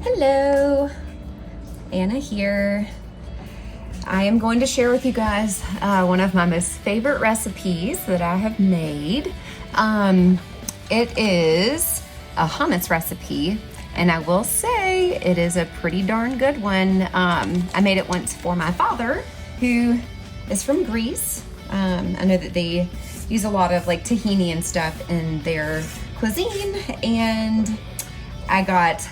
Hello, Anna here. I am going to share with you guys one of my most favorite recipes that I have made. It is a hummus recipe, and I will say it is a pretty darn good one. I made it once for my father, who is from Greece. I know that they use a lot of like tahini and stuff in their cuisine, and I got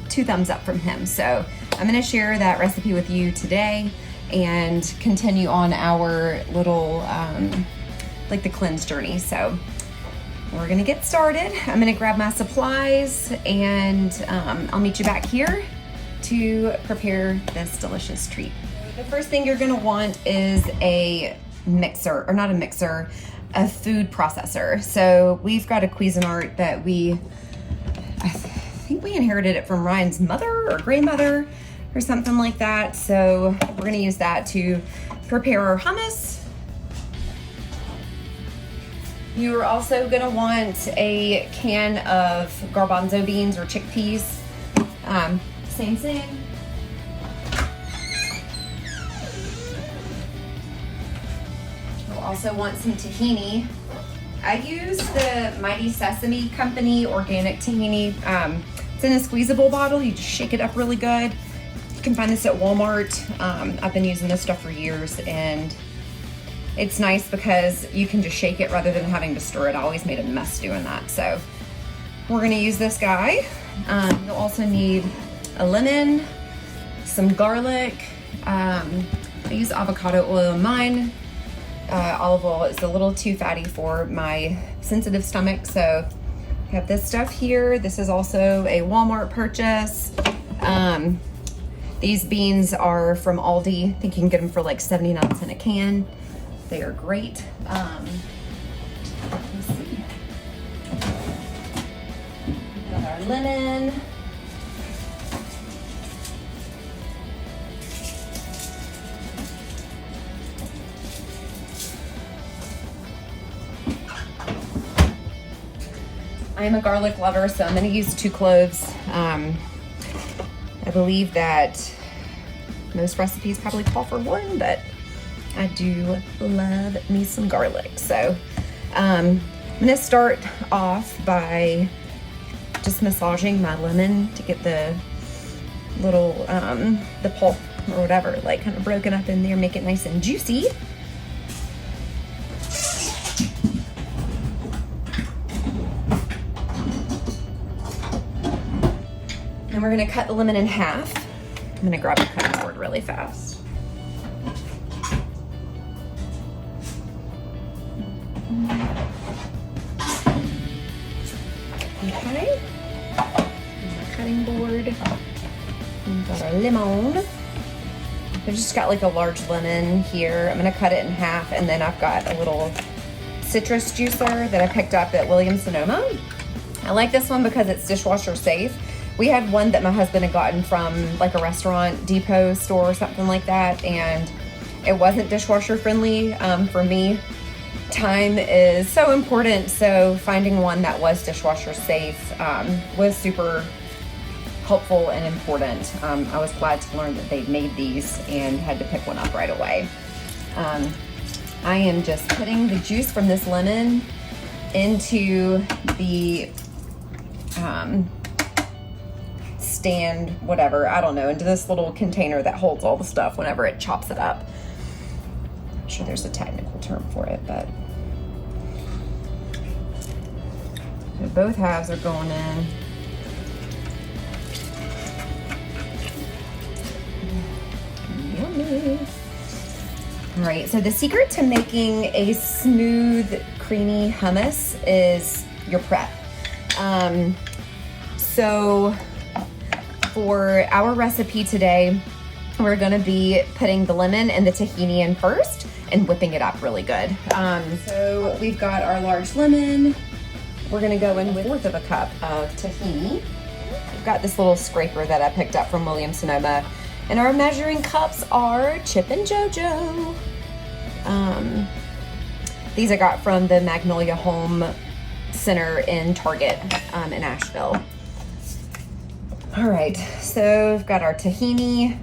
2 thumbs up from him. So I'm gonna share that recipe with you today and continue on our little like the cleanse journey. So we're gonna get started. I'm gonna grab my supplies and I'll meet you back here to prepare this delicious treat. The first thing you're gonna want is a mixer, or not a mixer, a food processor. So we've got a Cuisinart that I think we inherited it from Ryan's mother or grandmother or something like that. So we're gonna use that to prepare our hummus. You're also gonna want a can of garbanzo beans or chickpeas. Same thing. You'll also want some tahini. I use the Mighty Sesame Company organic tahini. It's in a squeezable bottle. You just shake it up really good. You can find this at Walmart. I've been using this stuff for years, and it's nice because you can just shake it rather than having to stir it. I always made a mess doing that. So we're gonna use this guy. You'll also need a lemon, some garlic. I use avocado oil in mine. Olive oil is a little too fatty for my sensitive stomach, so I have this stuff here. This is also a Walmart purchase. These beans are from Aldi. I think you can get them for like 79 cents a can. They are great. Let's see. Got our lemon. I am a garlic lover, so I'm gonna use 2 cloves. I believe that most recipes probably call for 1, but I do love me some garlic. So I'm gonna start off by just massaging my lemon to get the little, the pulp or whatever, like kind of broken up in there, make it nice and juicy. And we're gonna cut the lemon in half. I'm gonna grab a cutting board really fast. Okay, cutting board. We've got our lemon. I've just got like a large lemon here. I'm gonna cut it in half, and then I've got a little citrus juicer that I picked up at Williams-Sonoma. I like this one because it's dishwasher safe. We had one that my husband had gotten from like a restaurant depot store or something like that, and it wasn't dishwasher friendly. For me, time is so important, so finding one that was dishwasher safe was super helpful and important. I was glad to learn that they'd made these and had to pick one up right away. I am just putting the juice from this lemon into the stand, whatever, I don't know, into this little container that holds all the stuff whenever it chops it up. I'm sure there's a technical term for it, but so both halves are going in. Yummy. All right, so the secret to making a smooth, creamy hummus is your prep. So for our recipe today, we're gonna be putting the lemon and the tahini in first and whipping it up really good. So we've got our large lemon. We're gonna go in with 1/4 of a cup of tahini. We've got this little scraper that I picked up from Williams-Sonoma, and our measuring cups are Chip and JoJo. These I got from the Magnolia Home Center in Target in Asheville. All right, so we've got our tahini.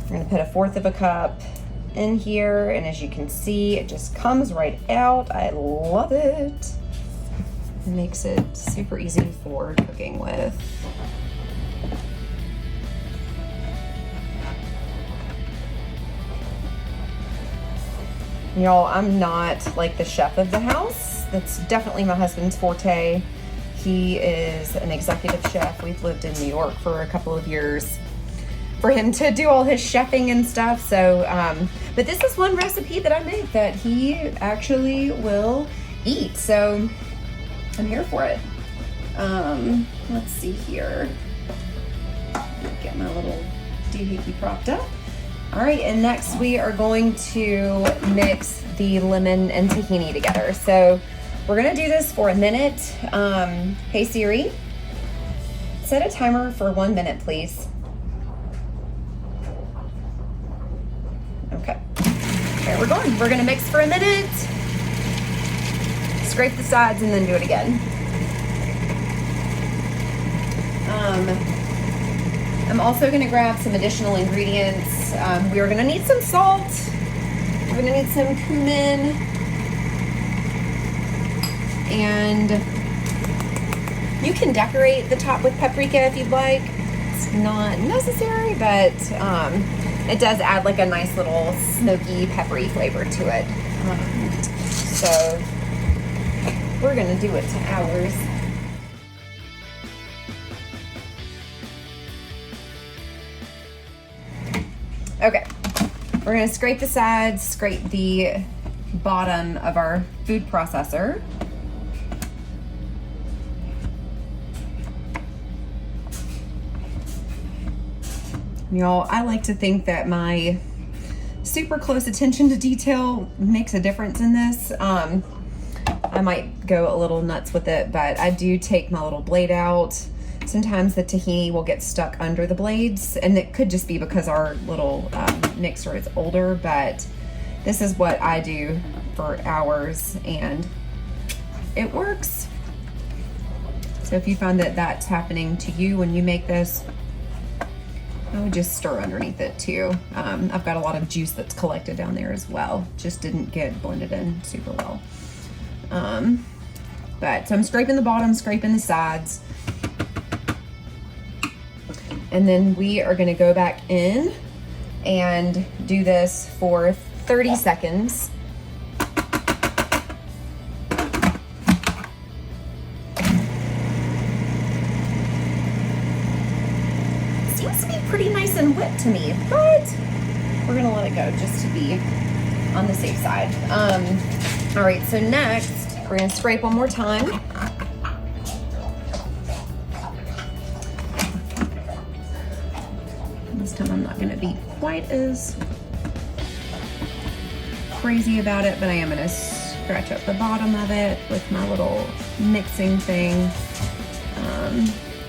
We're gonna put 1/4 of a cup in here, and as you can see, it just comes right out. I love it. It makes it super easy for cooking with. Y'all, I'm not like the chef of the house. That's definitely my husband's forte. He is an executive chef. We've lived in New York for a couple of years for him to do all his chefing and stuff. So, but this is one recipe that I make that he actually will eat. So I'm here for it. Let's see here. Get my little doohickey propped up. All right, and next we are going to mix the lemon and tahini together. So we're gonna do this for a minute. Hey Siri, set a timer for 1 minute, please. Okay, there we're going. We're gonna mix for a minute, scrape the sides, and then do it again. I'm also gonna grab some additional ingredients. We are gonna need some salt. We're gonna need some cumin. And you can decorate the top with paprika if you'd like. It's not necessary, but it does add like a nice little smoky, peppery flavor to it. So we're gonna do it to ours. Okay, we're gonna scrape the sides, scrape the bottom of our food processor. Y'all, I like to think that my super close attention to detail makes a difference in this. I might go a little nuts with it, but I do take my little blade out. Sometimes the tahini will get stuck under the blades, and it could just be because our little mixer is older, but this is what I do for hours, and it works. So if you find that that's happening to you when you make this, I would just stir underneath it too. I've got a lot of juice that's collected down there as well. Just didn't get blended in super well. So I'm scraping the bottom, scraping the sides. And then we are gonna go back in and do this for 30 seconds. Seems to be pretty nice and wet to me, but we're gonna let it go just to be on the safe side. All right, so next we're gonna scrape one more time. This time I'm not gonna be quite as crazy about it, but I am gonna scratch up the bottom of it with my little mixing thing.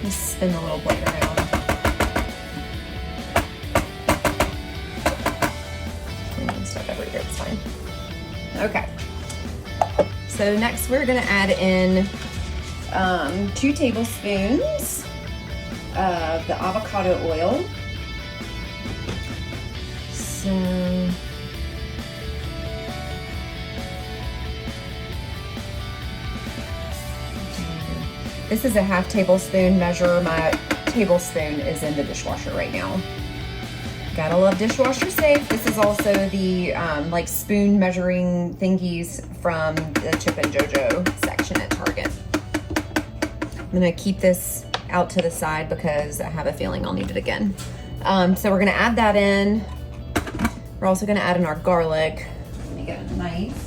Just spin the little blade around. And stuff over here, it's fine. Okay. So next we're gonna add in 2 tablespoons of the avocado oil. So this is a 1/2 tablespoon measure. My tablespoon is in the dishwasher right now. Gotta love dishwasher safe. This is also the like spoon measuring thingies from the Chip and JoJo section at Target. I'm gonna keep this out to the side because I have a feeling I'll need it again. So we're gonna add that in. We're also gonna add in our garlic. Let me get a knife.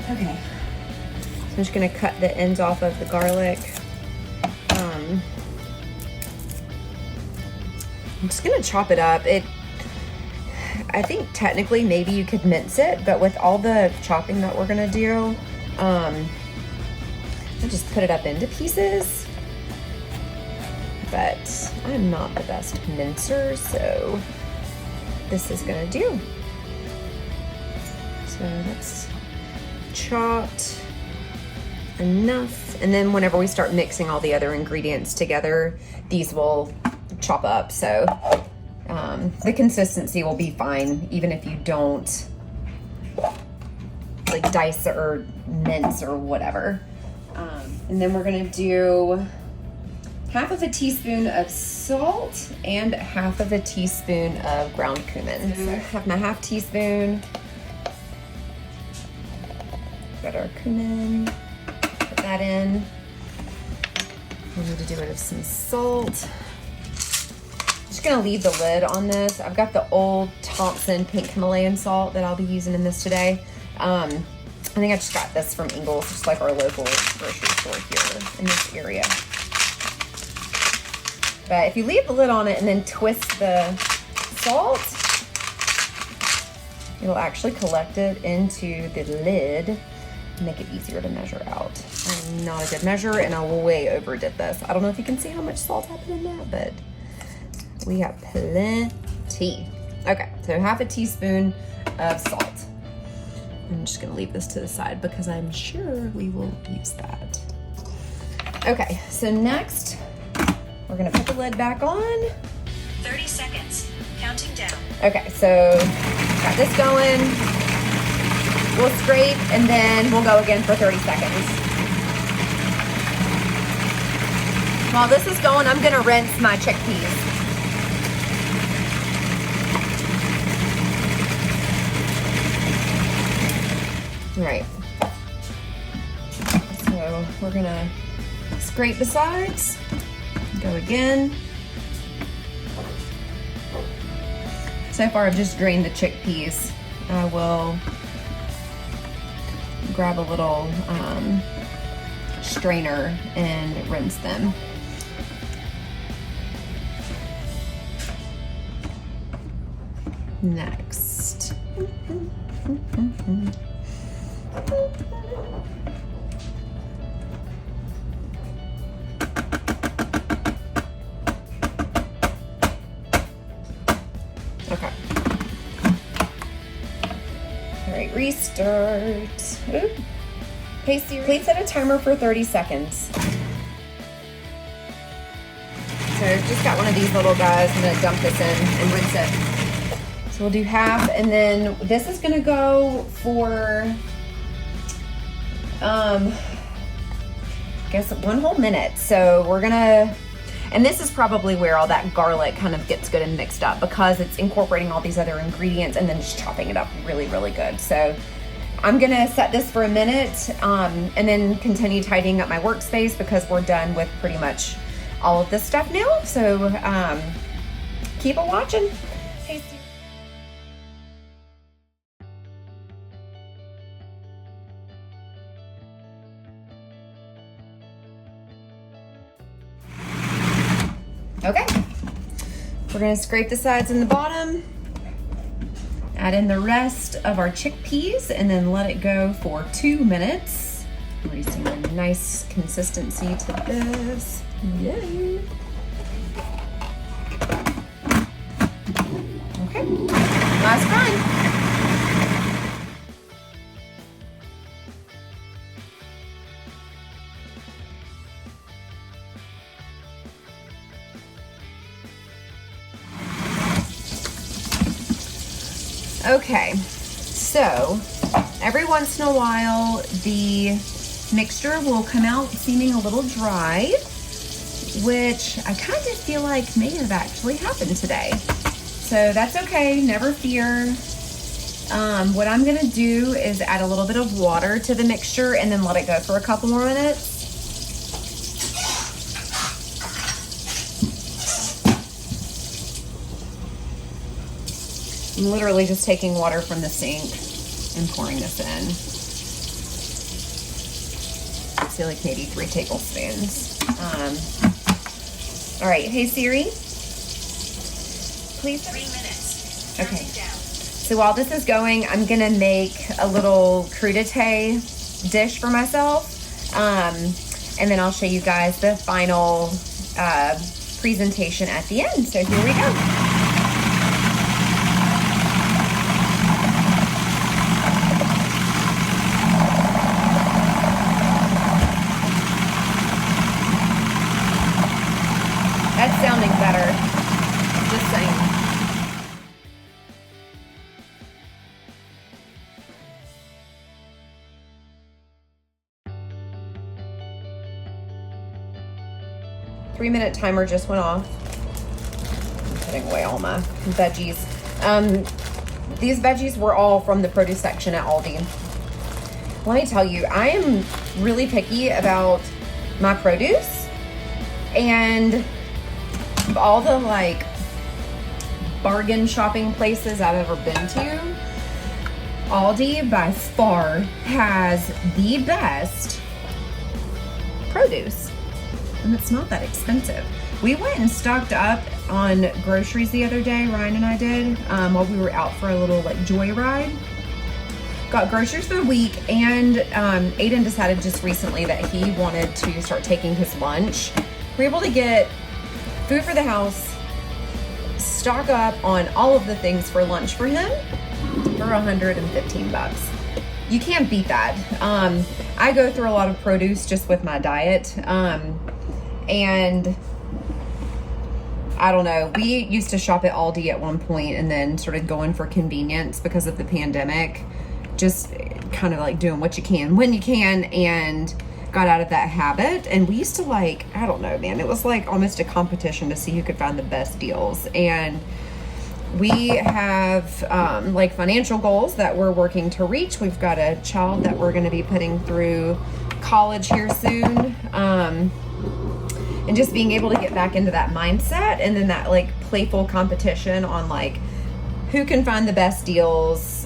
Okay, so I'm just gonna cut the ends off of the garlic. I'm just gonna chop it up. I think technically maybe you could mince it, but with all the chopping that we're gonna do, I just put it up into pieces. But I'm not the best mincer, so this is gonna do. So that's chopped enough. And then whenever we start mixing all the other ingredients together, these will chop up. So the consistency will be fine, even if you don't like dice or mince or whatever. And then we're gonna do half of a teaspoon of salt and half of a teaspoon of ground cumin. So I have my half teaspoon. Got our cumin, put that in. We need to do it with some salt. Just gonna leave the lid on this. I've got the old Thompson pink Himalayan salt that I'll be using in this today. I think I just got this from Ingles, just like our local grocery store here in this area. But if you leave the lid on it and then twist the salt, it'll actually collect it into the lid and make it easier to measure out. I'm not a good measurer and I way overdid this. I don't know if you can see how much salt I put in that, but we have plenty. Okay, so half a teaspoon of salt. I'm just gonna leave this to the side because I'm sure we will use that. Okay, so next, we're gonna put the lid back on. 30 seconds, counting down. Okay, so got this going. We'll scrape and then we'll go again for 30 seconds. While this is going, I'm gonna rinse my chickpeas. All right, so we're gonna scrape the sides, go again. So far I've just drained the chickpeas. I will grab a little strainer and rinse them. Next. Okay. All right, restart. Ooh. Hey Siri, please set a timer for 30 seconds. So I've just got one of these little guys. I'm gonna dump this in and rinse it. So we'll do half, and then this is gonna go for, I guess 1 whole minute. So we're gonna, and this is probably where all that garlic kind of gets good and mixed up because it's incorporating all these other ingredients and then just chopping it up really, really good. So I'm gonna set this for a minute and then continue tidying up my workspace because we're done with pretty much all of this stuff now. So keep on watching. Hey, okay, we're gonna scrape the sides and the bottom, add in the rest of our chickpeas, and then let it go for 2 minutes. Already seeing a nice consistency to this. Yay. Okay, last time. Okay, so every once in a while the mixture will come out seeming a little dry, which I kind of feel like may have actually happened today. So that's okay, never fear. What I'm gonna do is add a little bit of water to the mixture and then let it go for a couple more minutes. I'm literally just taking water from the sink and pouring this in. I'd say like maybe 3 tablespoons. All right, hey Siri, please. 3 minutes. Okay. So while this is going, I'm gonna make a little crudité dish for myself. And then I'll show you guys the final presentation at the end. So here we go. better. Just saying. Three-minute timer just went off. I'm putting away all my veggies. These veggies were all from the produce section at Aldi. Let me tell you, I am really picky about my produce, and all the like bargain shopping places I've ever been to, Aldi by far has the best produce. And it's not that expensive. We went and stocked up on groceries the other day, Ryan and I did, while we were out for a little like joyride. Got groceries for the week, and Aiden decided just recently that he wanted to start taking his lunch. We were able to get food for the house, stock up on all of the things for lunch for him for $115. You can't beat that. I go through a lot of produce just with my diet. And I don't know, we used to shop at Aldi at one point and then started going for convenience because of the pandemic, just kind of like doing what you can when you can, and got out of that habit. And we used to like, I don't know, man, it was like almost a competition to see who could find the best deals. And we have like financial goals that we're working to reach. We've got a child that we're going to be putting through college here soon. And just being able to get back into that mindset, and then that like playful competition on like who can find the best deals,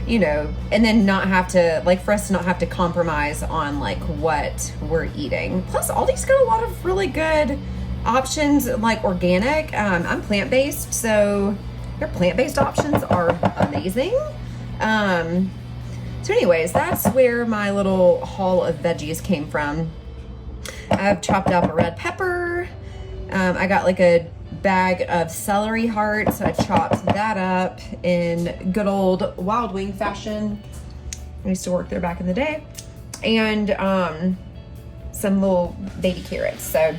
you know, and then not have to, like, for us to not have to compromise on like what we're eating. Plus Aldi's got a lot of really good options, like organic. I'm plant-based, so their plant-based options are amazing. So anyways, that's where my little haul of veggies came from. I've chopped up a red pepper. I got like a bag of celery hearts, so I chopped that up in good old Wild Wing fashion. I used to work there back in the day. And some little baby carrots. So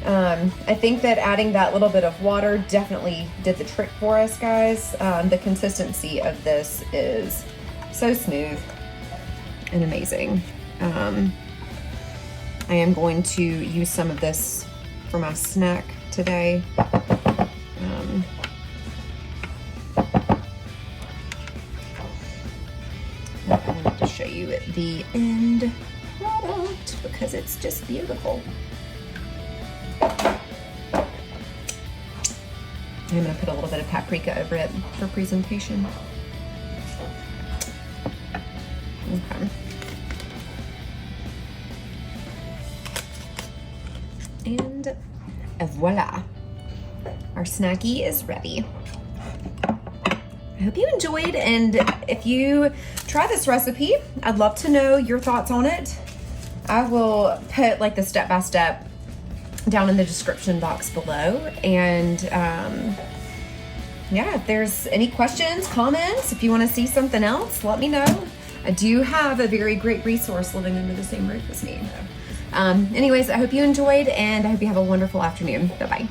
I think that adding that little bit of water definitely did the trick for us, guys. The consistency of this is so smooth and amazing. I am going to use some of this for my snack today. I wanted to show you at the end product because it's just beautiful. I'm going to put a little bit of paprika over it for presentation. Okay. And voila, our snacky is ready. I hope you enjoyed, and if you try this recipe, I'd love to know your thoughts on it. I will put like the step-by-step down in the description box below, and yeah, if there's any questions, comments, if you want to see something else, let me know. I do have a very great resource living under the same roof as me. Anyways, I hope you enjoyed, and I hope you have a wonderful afternoon. Bye-bye.